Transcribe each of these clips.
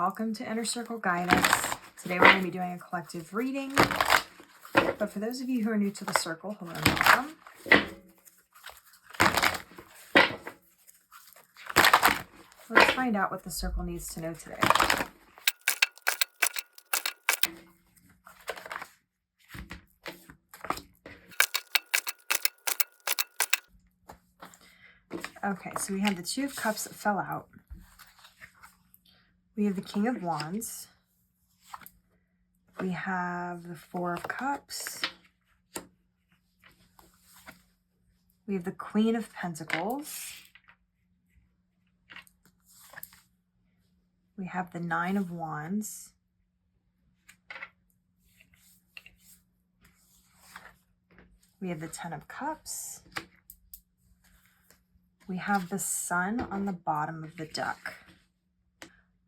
welcome to Inner Circle Guidance. Today we're going to be doing a collective reading, but for those of you who are new to the circle, hello and welcome. Let's find out what the circle needs to know today. Okay, so we have the Two of Cups that fell out. We have the King of Wands. We have the Four of Cups. We have the Queen of Pentacles. We have the Nine of Wands. We have the Ten of Cups. We have the Sun on the bottom of the deck.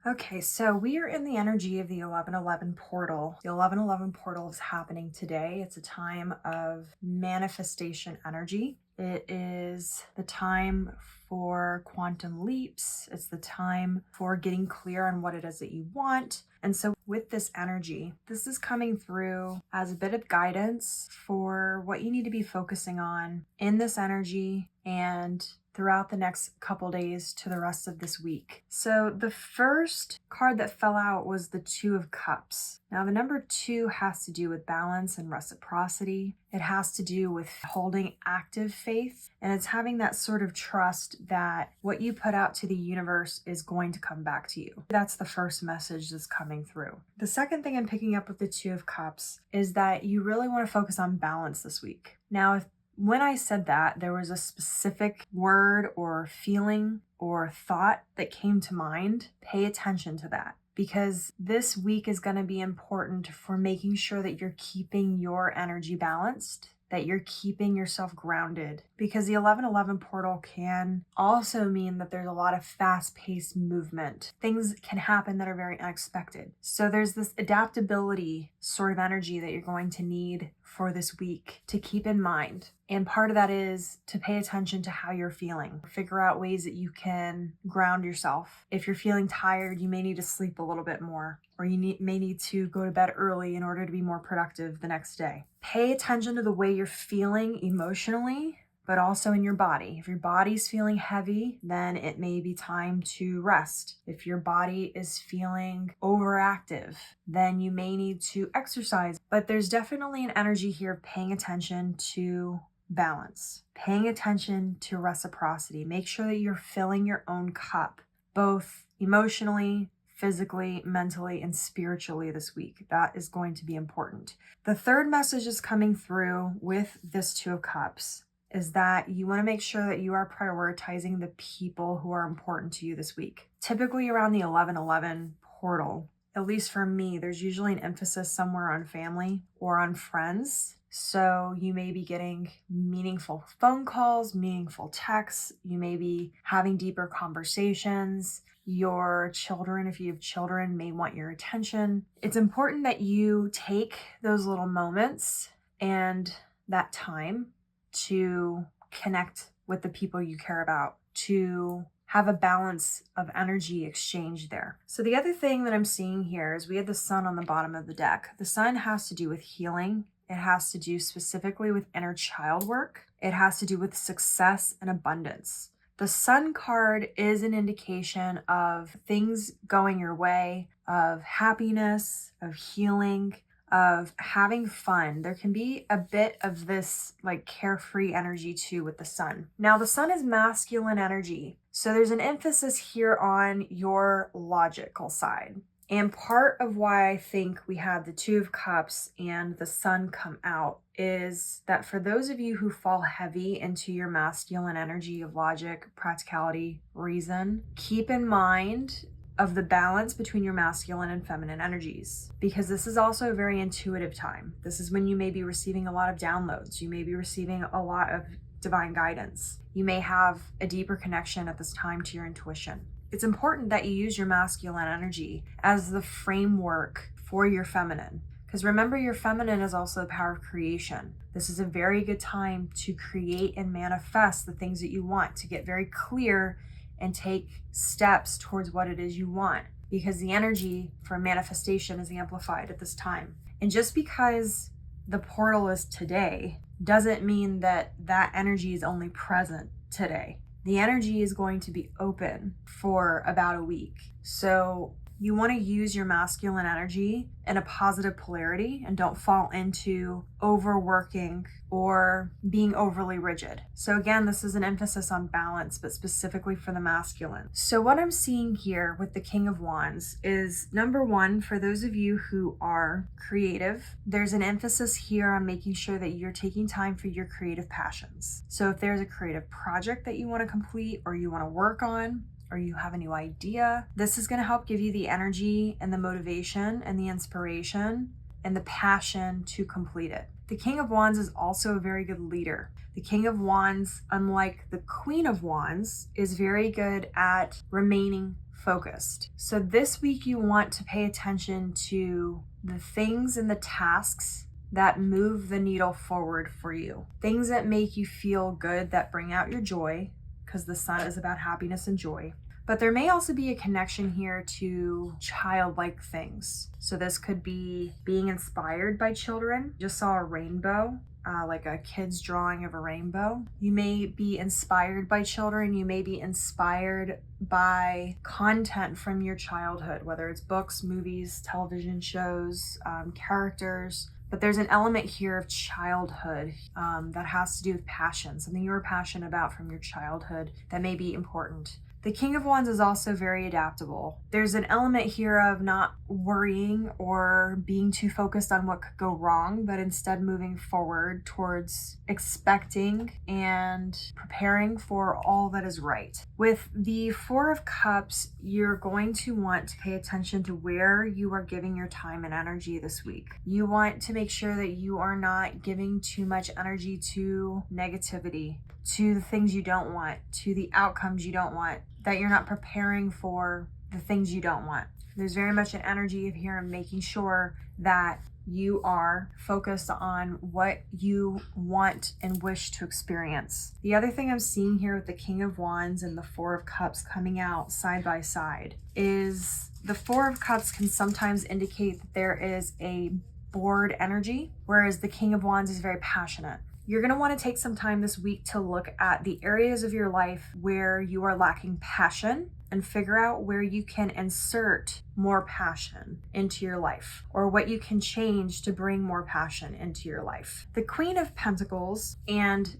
Okay, so we are in the energy of the 1111 portal. The 1111 portal is happening today. It's a time of manifestation energy. It is the time for quantum leaps. It's the time for getting clear on what it is that you want. And so with this energy, this is coming through as a bit of guidance for what you need to be focusing on in this energy and throughout the next couple days to the rest of this week. So the first card that fell out was the Two of Cups. Now the number 2 has to do with balance and reciprocity. It has to do with holding active faith, and it's having that sort of trust that what you put out to the universe is going to come back to you. That's the first message that's coming through. The second thing I'm picking up with the Two of Cups is that you really want to focus on balance this week. Now, when I said that, there was a specific word or feeling or thought that came to mind. Pay attention to that, because this week is going to be important for making sure that you're keeping your energy balanced, that you're keeping yourself grounded, because the 1111 portal can also mean that there's a lot of fast-paced movement. Things can happen that are very unexpected. So there's this adaptability sort of energy that you're going to need for this week to keep in mind. And part of that is to pay attention to how you're feeling. Figure out ways that you can ground yourself. If you're feeling tired, you may need to sleep a little bit more, or you may need to go to bed early in order to be more productive the next day. Pay attention to the way you're feeling emotionally, but also in your body. If your body's feeling heavy, then it may be time to rest. If your body is feeling overactive, then you may need to exercise. But there's definitely an energy here of paying attention to balance, paying attention to reciprocity. Make sure that you're filling your own cup, both emotionally, physically, mentally, and spiritually this week. That is going to be important. The third message is coming through with this Two of Cups is that you want to make sure that you are prioritizing the people who are important to you this week. Typically around the 1111 portal, at least for me, there's usually an emphasis somewhere on family or on friends. So you may be getting meaningful phone calls, meaningful texts. You may be having deeper conversations. Your children, if you have children, may want your attention. It's important that you take those little moments and that time to connect with the people you care about, to have a balance of energy exchange there. So the other thing that I'm seeing here is we have the Sun on the bottom of the deck. The Sun has to do with healing. It has to do specifically with inner child work. It has to do with success and abundance. The Sun card is an indication of things going your way, of happiness, of healing, of having fun. There can be a bit of this like carefree energy too with the Sun. Now the Sun is masculine energy. So there's an emphasis here on your logical side. And part of why I think we had the Two of Cups and the Sun come out is that for those of you who fall heavy into your masculine energy of logic, practicality, reason, keep in mind of the balance between your masculine and feminine energies, because this is also a very intuitive time. This is when you may be receiving a lot of downloads. You may be receiving a lot of divine guidance. You may have a deeper connection at this time to your intuition. It's important that you use your masculine energy as the framework for your feminine, because remember, your feminine is also the power of creation. This is a very good time to create and manifest the things that you want, to get very clear and take steps towards what it is you want, because the energy for manifestation is amplified at this time. And just because the portal is today doesn't mean that that energy is only present today. The energy is going to be open for about a week. So you want to use your masculine energy in a positive polarity and don't fall into overworking or being overly rigid. So again, this is an emphasis on balance, but specifically for the masculine. So what I'm seeing here with the King of Wands is, number one, for those of you who are creative, there's an emphasis here on making sure that you're taking time for your creative passions. So if there's a creative project that you want to complete or you want to work on, or you have a new idea, this is going to help give you the energy and the motivation and the inspiration and the passion to complete it. The King of Wands is also a very good leader. The King of Wands, unlike the Queen of Wands, is very good at remaining focused. So this week you want to pay attention to the things and the tasks that move the needle forward for you. Things that make you feel good, that bring out your joy, because the sun is about happiness and joy. But there may also be a connection here to childlike things. So this could be being inspired by children. Just saw a rainbow, like a kid's drawing of a rainbow. You may be inspired by children. You may be inspired by content from your childhood, whether it's books, movies, television shows, characters. But there's an element here of childhood that has to do with passion, something you were passionate about from your childhood that may be important. The King of Wands is also very adaptable. There's an element here of not worrying or being too focused on what could go wrong, but instead moving forward towards expecting and preparing for all that is right. With the Four of Cups, you're going to want to pay attention to where you are giving your time and energy this week. You want to make sure that you are not giving too much energy to negativity, to the things you don't want, to the outcomes you don't want, that you're not preparing for the things you don't want. There's very much an energy of here of making sure that you are focused on what you want and wish to experience. The other thing I'm seeing here with the King of Wands and the Four of Cups coming out side by side is the Four of Cups can sometimes indicate that there is a bored energy, whereas the King of Wands is very passionate. You're going to want to take some time this week to look at the areas of your life where you are lacking passion and figure out where you can insert more passion into your life, or what you can change to bring more passion into your life. The Queen of Pentacles and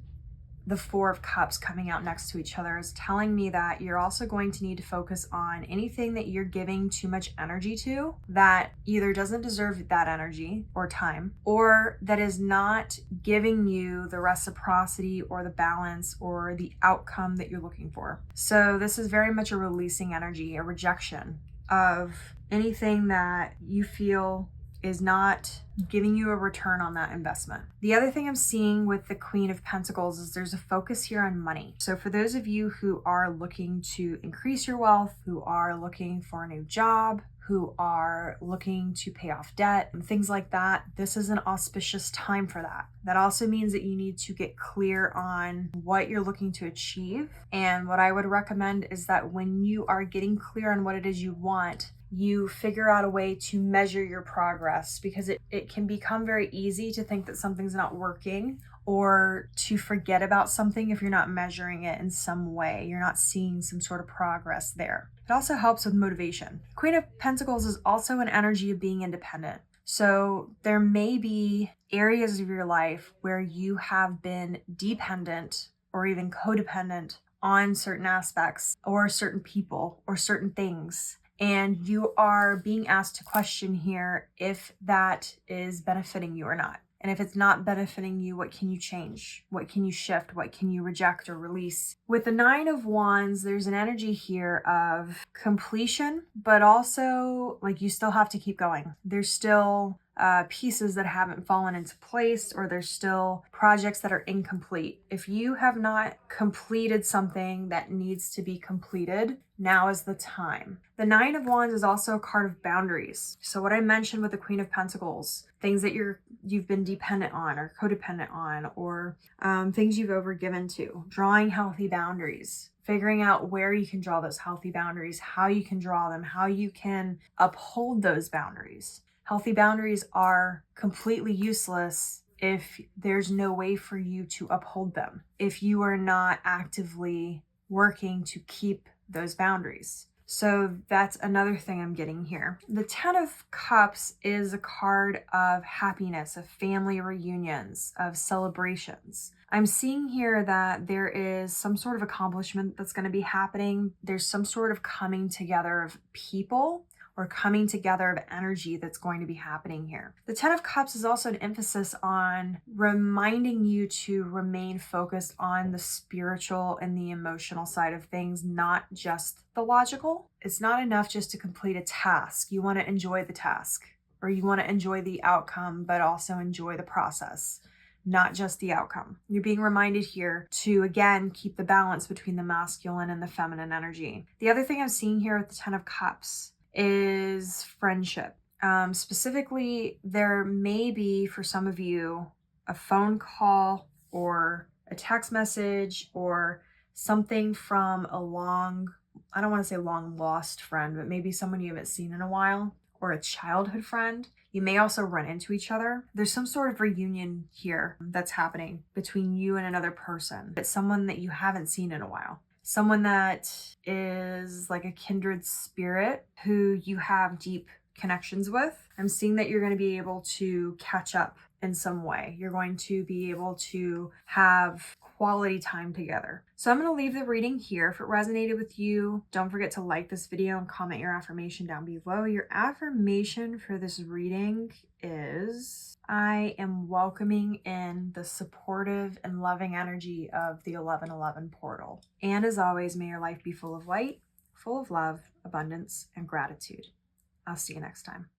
the Four of Cups coming out next to each other is telling me that you're also going to need to focus on anything that you're giving too much energy to that either doesn't deserve that energy or time, or that is not giving you the reciprocity or the balance or the outcome that you're looking for. So this is very much a releasing energy, a rejection of anything that you feel is not giving you a return on that investment. The other thing I'm seeing with the Queen of Pentacles is there's a focus here on money. So for those of you who are looking to increase your wealth, who are looking for a new job, who are looking to pay off debt and things like that, this is an auspicious time for that. That also means that you need to get clear on what you're looking to achieve. And what I would recommend is that when you are getting clear on what it is you want, you figure out a way to measure your progress, because it can become very easy to think that something's not working or to forget about something if you're not measuring it in some way. You're not seeing some sort of progress there. It also helps with motivation. Queen of Pentacles is also an energy of being independent. So there may be areas of your life where you have been dependent or even codependent on certain aspects or certain people or certain things. And you are being asked to question here if that is benefiting you or not. And if it's not benefiting you, what can you change? What can you shift? What can you reject or release? With the Nine of Wands, there's an energy here of completion, but also like you still have to keep going. There's still pieces that haven't fallen into place, or there's still projects that are incomplete. If you have not completed something that needs to be completed, now is the time. The Nine of Wands is also a card of boundaries. So what I mentioned with the Queen of Pentacles, things that you've been dependent on or codependent on, or things you've overgiven to, drawing healthy boundaries, figuring out where you can draw those healthy boundaries, how you can draw them, how you can uphold those boundaries. Healthy boundaries are completely useless if there's no way for you to uphold them, if you are not actively working to keep those boundaries. So that's another thing I'm getting here. The 10 of Cups is a card of happiness, of family reunions, of celebrations. I'm seeing here that there is some sort of accomplishment that's going to be happening. There's some sort of coming together of people or coming together of energy that's going to be happening here. The 10 of Cups is also an emphasis on reminding you to remain focused on the spiritual and the emotional side of things, not just the logical. It's not enough just to complete a task. You want to enjoy the task, or you want to enjoy the outcome, but also enjoy the process, not just the outcome. You're being reminded here to, again, keep the balance between the masculine and the feminine energy. The other thing I'm seeing here with the 10 of Cups is friendship. Specifically, there may be, for some of you, a phone call or a text message or something from a long, I don't want to say long lost friend, but maybe someone you haven't seen in a while, or a childhood friend. You may also run into each other. There's some sort of reunion here that's happening between you and another person. It's someone that you haven't seen in a while. Someone that is like a kindred spirit who you have deep connections with. I'm seeing that you're going to be able to catch up in some way. You're going to be able to have quality time together. So I'm going to leave the reading here. If it resonated with you, don't forget to like this video and comment your affirmation down below. Your affirmation for this reading is, I am welcoming in the supportive and loving energy of the 1111 portal. And as always, may your life be full of light, full of love, abundance, and gratitude. I'll see you next time.